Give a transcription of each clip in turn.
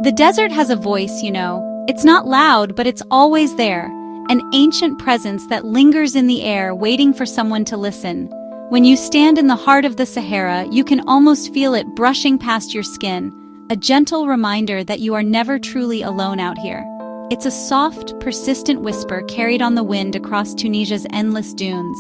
The desert has a voice, you know. It's not loud, but it's always there. An ancient presence that lingers in the air, waiting for someone to listen. When you stand in the heart of the Sahara, you can almost feel it brushing past your skin, a gentle reminder that you are never truly alone out here. It's a soft, persistent whisper carried on the wind across Tunisia's endless dunes.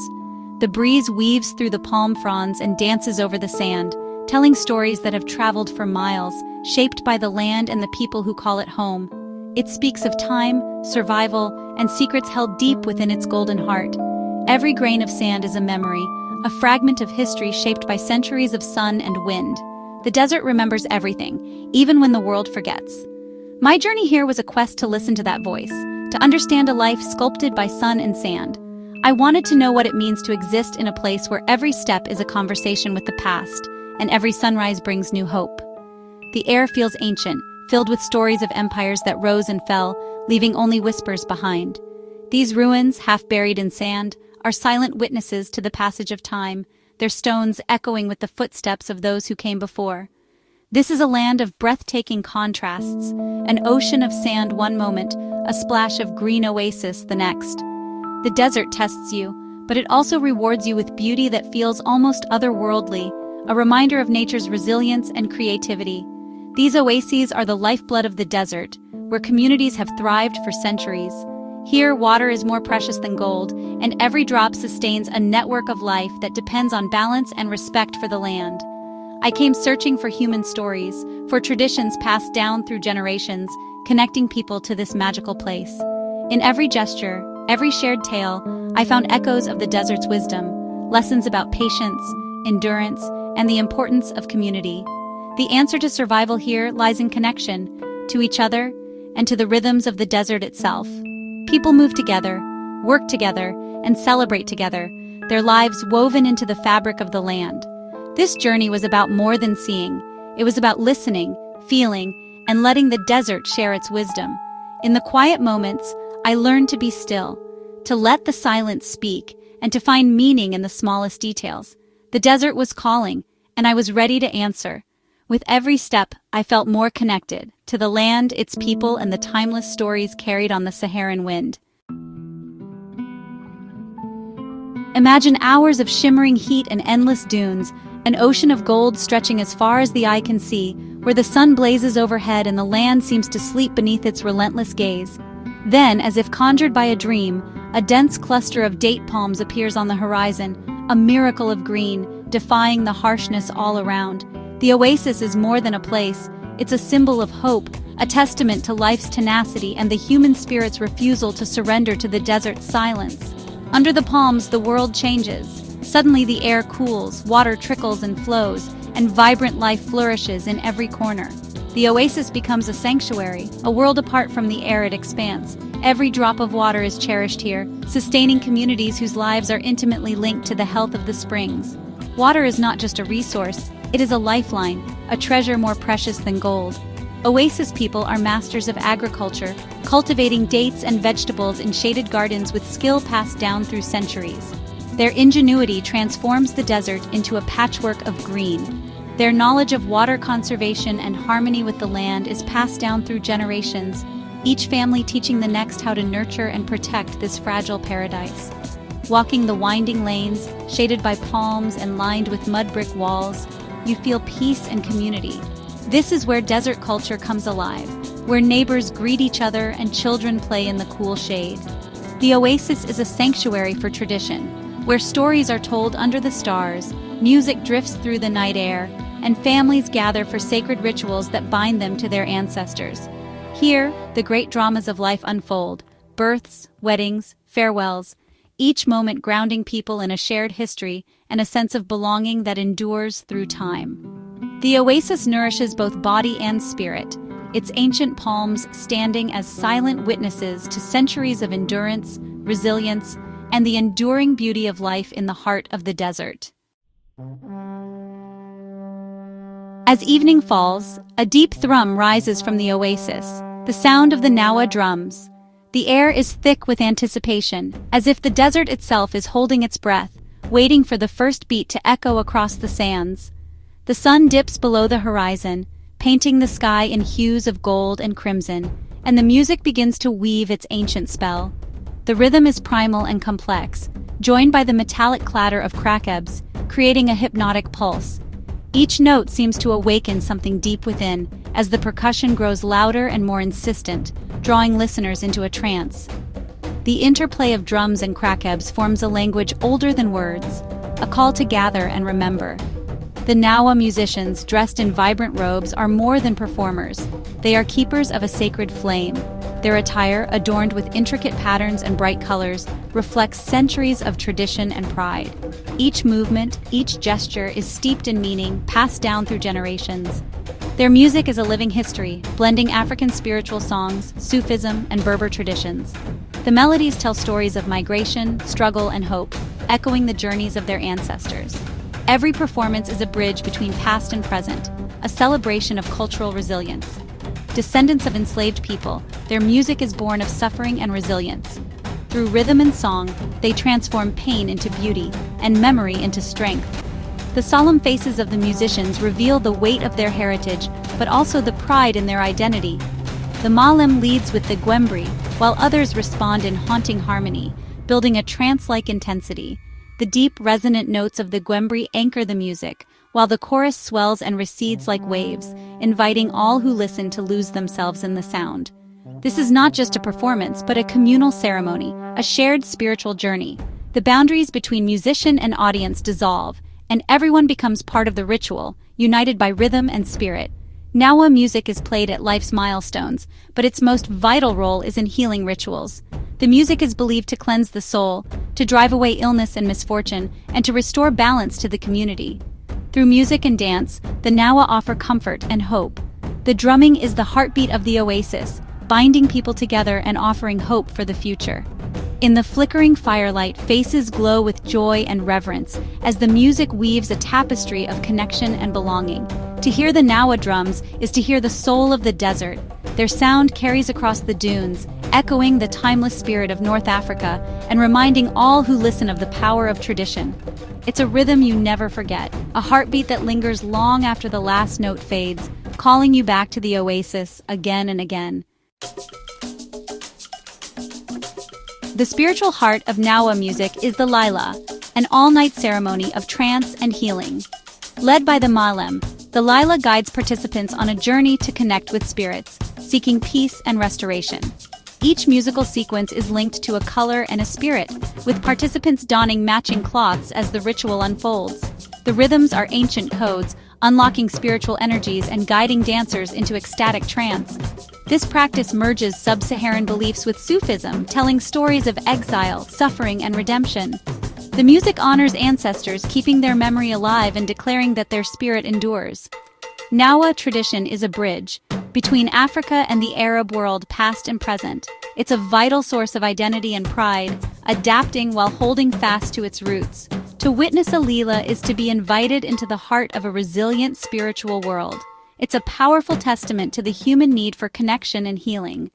The breeze weaves through the palm fronds and dances over the sand, telling stories that have traveled for miles, shaped by the land and the people who call it home. It speaks of time, survival, and secrets held deep within its golden heart. Every grain of sand is a memory, a fragment of history shaped by centuries of sun and wind. The desert remembers everything, even when the world forgets. My journey here was a quest to listen to that voice, to understand a life sculpted by sun and sand. I wanted to know what it means to exist in a place where every step is a conversation with the past, and every sunrise brings new hope. The air feels ancient, filled with stories of empires that rose and fell, leaving only whispers behind. These ruins, half buried in sand, are silent witnesses to the passage of time, their stones echoing with the footsteps of those who came before. This is a land of breathtaking contrasts, an ocean of sand one moment, a splash of green oasis the next. The desert tests you, but it also rewards you with beauty that feels almost otherworldly, a reminder of nature's resilience and creativity. These oases are the lifeblood of the desert, where communities have thrived for centuries. Here, water is more precious than gold, and every drop sustains a network of life that depends on balance and respect for the land. I came searching for human stories, for traditions passed down through generations, connecting people to this magical place. In every gesture, every shared tale, I found echoes of the desert's wisdom, lessons about patience, endurance, and the importance of community. The answer to survival here lies in connection, to each other, and to the rhythms of the desert itself. People move together, work together, and celebrate together, their lives woven into the fabric of the land. This journey was about more than seeing. It was about listening, feeling, and letting the desert share its wisdom. In the quiet moments, I learned to be still, to let the silence speak, and to find meaning in the smallest details. The desert was calling, and I was ready to answer. With every step, I felt more connected to the land, its people, and the timeless stories carried on the Saharan wind. Imagine hours of shimmering heat and endless dunes, an ocean of gold stretching as far as the eye can see, where the sun blazes overhead and the land seems to sleep beneath its relentless gaze. Then, as if conjured by a dream, a dense cluster of date palms appears on the horizon, a miracle of green, defying the harshness all around. The oasis is more than a place, it's a symbol of hope, a testament to life's tenacity and the human spirit's refusal to surrender to the desert's silence. Under the palms, the world changes. Suddenly the air cools, water trickles and flows, and vibrant life flourishes in every corner. The oasis becomes a sanctuary, a world apart from the arid expanse. Every drop of water is cherished here, sustaining communities whose lives are intimately linked to the health of the springs. Water is not just a resource, it is a lifeline, a treasure more precious than gold. Oasis people are masters of agriculture, cultivating dates and vegetables in shaded gardens with skill passed down through centuries. Their ingenuity transforms the desert into a patchwork of green. Their knowledge of water conservation and harmony with the land is passed down through generations, each family teaching the next how to nurture and protect this fragile paradise. Walking the winding lanes, shaded by palms and lined with mud brick walls, you feel peace and community. This is where desert culture comes alive, where neighbors greet each other and children play in the cool shade. The oasis is a sanctuary for tradition, where stories are told under the stars, music drifts through the night air, and families gather for sacred rituals that bind them to their ancestors. Here, the great dramas of life unfold: births, weddings, farewells, each moment grounding people in a shared history and a sense of belonging that endures through time. The oasis nourishes both body and spirit, its ancient palms standing as silent witnesses to centuries of endurance, resilience, and the enduring beauty of life in the heart of the desert. As evening falls, a deep thrum rises from the oasis, the sound of the Nawa drums. The air is thick with anticipation, as if the desert itself is holding its breath, waiting for the first beat to echo across the sands. The sun dips below the horizon, painting the sky in hues of gold and crimson, and the music begins to weave its ancient spell. The rhythm is primal and complex, joined by the metallic clatter of crackebs, creating a hypnotic pulse. Each note seems to awaken something deep within, as the percussion grows louder and more insistent, drawing listeners into a trance. The interplay of drums and crackebs forms a language older than words, a call to gather and remember. The Nawa musicians, dressed in vibrant robes, are more than performers. They are keepers of a sacred flame. Their attire, adorned with intricate patterns and bright colors, reflects centuries of tradition and pride. Each movement, each gesture is steeped in meaning, passed down through generations. Their music is a living history, blending African spiritual songs, Sufism, and Berber traditions. The melodies tell stories of migration, struggle, and hope, echoing the journeys of their ancestors. Every performance is a bridge between past and present, a celebration of cultural resilience. Descendants of enslaved people, their music is born of suffering and resilience. Through rhythm and song, they transform pain into beauty and memory into strength. The solemn faces of the musicians reveal the weight of their heritage, but also the pride in their identity. The Malem leads with the Gwembri, while others respond in haunting harmony, building a trance-like intensity. The deep, resonant notes of the Gwembri anchor the music, while the chorus swells and recedes like waves, inviting all who listen to lose themselves in the sound. This is not just a performance, but a communal ceremony, a shared spiritual journey. The boundaries between musician and audience dissolve, and everyone becomes part of the ritual, united by rhythm and spirit. Nawa music is played at life's milestones, but its most vital role is in healing rituals. The music is believed to cleanse the soul, to drive away illness and misfortune, and to restore balance to the community. Through music and dance, the Nawa offer comfort and hope. The drumming is the heartbeat of the Oasis, binding people together and offering hope for the future. In the flickering firelight, faces glow with joy and reverence as the music weaves a tapestry of connection and belonging. To hear the Nawa drums is to hear the soul of the desert. Their sound carries across the dunes, echoing the timeless spirit of North Africa and reminding all who listen of the power of tradition. It's a rhythm you never forget, a heartbeat that lingers long after the last note fades, calling you back to the Oasis again and again. The spiritual heart of Nawa music is the Laila, an all-night ceremony of trance and healing. Led by the Malem, the Laila guides participants on a journey to connect with spirits, seeking peace and restoration. Each musical sequence is linked to a color and a spirit, with participants donning matching cloths as the ritual unfolds. The rhythms are ancient codes, unlocking spiritual energies and guiding dancers into ecstatic trance. This practice merges sub-Saharan beliefs with Sufism, telling stories of exile, suffering, and redemption. The music honors ancestors, keeping their memory alive and declaring that their spirit endures. Nawa tradition is a bridge between Africa and the Arab world, past and present. It's a vital source of identity and pride, adapting while holding fast to its roots. To witness a Leela is to be invited into the heart of a resilient spiritual world. It's a powerful testament to the human need for connection and healing.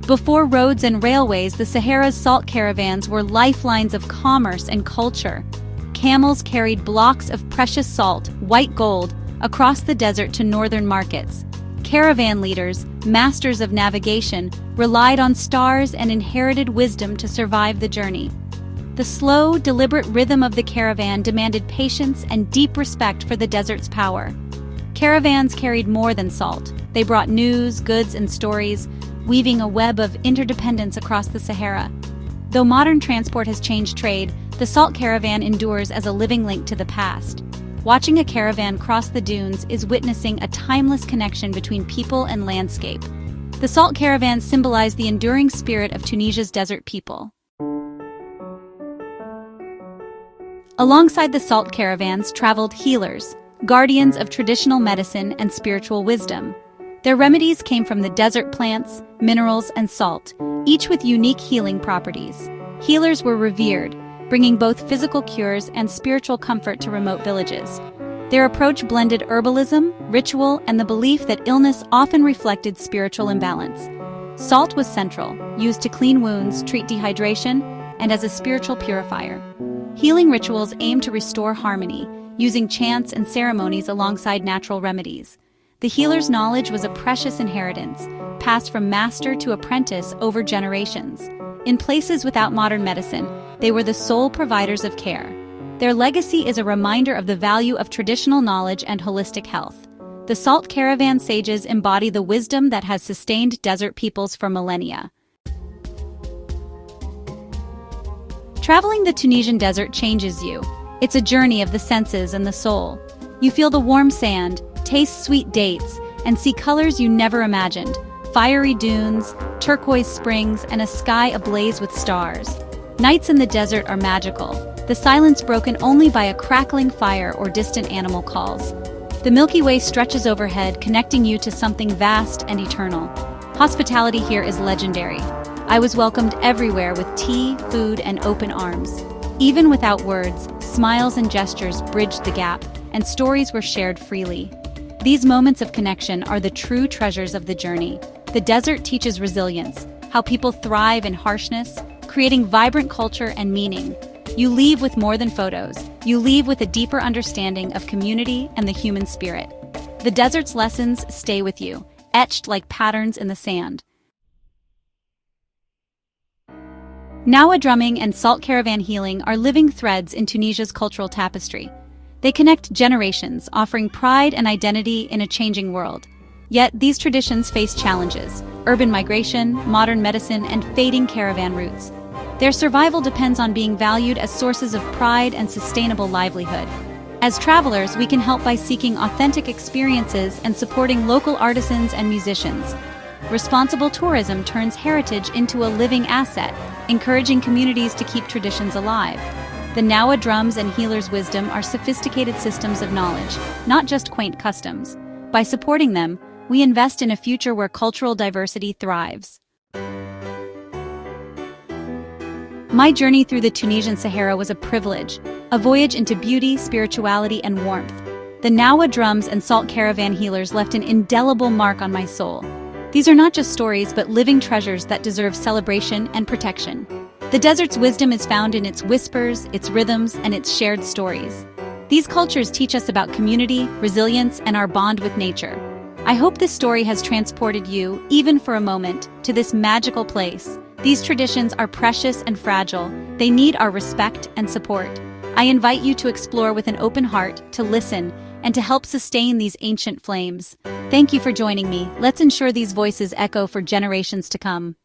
Before roads and railways, the Sahara's salt caravans were lifelines of commerce and culture. Camels carried blocks of precious salt, white gold, across the desert to northern markets. Caravan leaders, masters of navigation, relied on stars and inherited wisdom to survive the journey. The slow, deliberate rhythm of the caravan demanded patience and deep respect for the desert's power. Caravans carried more than salt. They brought news, goods, and stories, weaving a web of interdependence across the Sahara. Though modern transport has changed trade, the salt caravan endures as a living link to the past. Watching a caravan cross the dunes is witnessing a timeless connection between people and landscape. The salt caravans symbolize the enduring spirit of Tunisia's desert people. Alongside the salt caravans traveled healers, guardians of traditional medicine and spiritual wisdom. Their remedies came from the desert plants, minerals, and salt, each with unique healing properties. Healers were revered, bringing both physical cures and spiritual comfort to remote villages. Their approach blended herbalism, ritual, and the belief that illness often reflected spiritual imbalance. Salt was central, used to clean wounds, treat dehydration, and as a spiritual purifier. Healing rituals aimed to restore harmony, using chants and ceremonies alongside natural remedies. The healer's knowledge was a precious inheritance, passed from master to apprentice over generations. In places without modern medicine, they were the sole providers of care. Their legacy is a reminder of the value of traditional knowledge and holistic health. The Salt Caravan sages embody the wisdom that has sustained desert peoples for millennia. Traveling the Tunisian desert changes you. It's a journey of the senses and the soul. You feel the warm sand, taste sweet dates, and see colors you never imagined: fiery dunes, turquoise springs, and a sky ablaze with stars. Nights in the desert are magical, the silence broken only by a crackling fire or distant animal calls. The Milky Way stretches overhead, connecting you to something vast and eternal. Hospitality here is legendary. I was welcomed everywhere with tea, food, and open arms. Even without words, smiles and gestures bridged the gap, and stories were shared freely. These moments of connection are the true treasures of the journey. The desert teaches resilience, how people thrive in harshness, creating vibrant culture and meaning. You leave with more than photos. You leave with a deeper understanding of community and the human spirit. The desert's lessons stay with you, etched like patterns in the sand. Nawa drumming and salt caravan healing are living threads in Tunisia's cultural tapestry. They connect generations, offering pride and identity in a changing world. Yet, these traditions face challenges: urban migration, modern medicine, and fading caravan routes. Their survival depends on being valued as sources of pride and sustainable livelihood. As travelers, we can help by seeking authentic experiences and supporting local artisans and musicians. Responsible tourism turns heritage into a living asset, encouraging communities to keep traditions alive. The Nawa drums and healers' wisdom are sophisticated systems of knowledge, not just quaint customs. By supporting them, we invest in a future where cultural diversity thrives. My journey through the Tunisian Sahara was a privilege, a voyage into beauty, spirituality, and warmth. The Nawa drums and salt caravan healers left an indelible mark on my soul. These are not just stories, but living treasures that deserve celebration and protection. The desert's wisdom is found in its whispers, its rhythms, and its shared stories. These cultures teach us about community, resilience, and our bond with nature. I hope this story has transported you, even for a moment, to this magical place. These traditions are precious and fragile. They need our respect and support. I invite you to explore with an open heart, to listen, and to help sustain these ancient flames. Thank you for joining me. Let's ensure these voices echo for generations to come.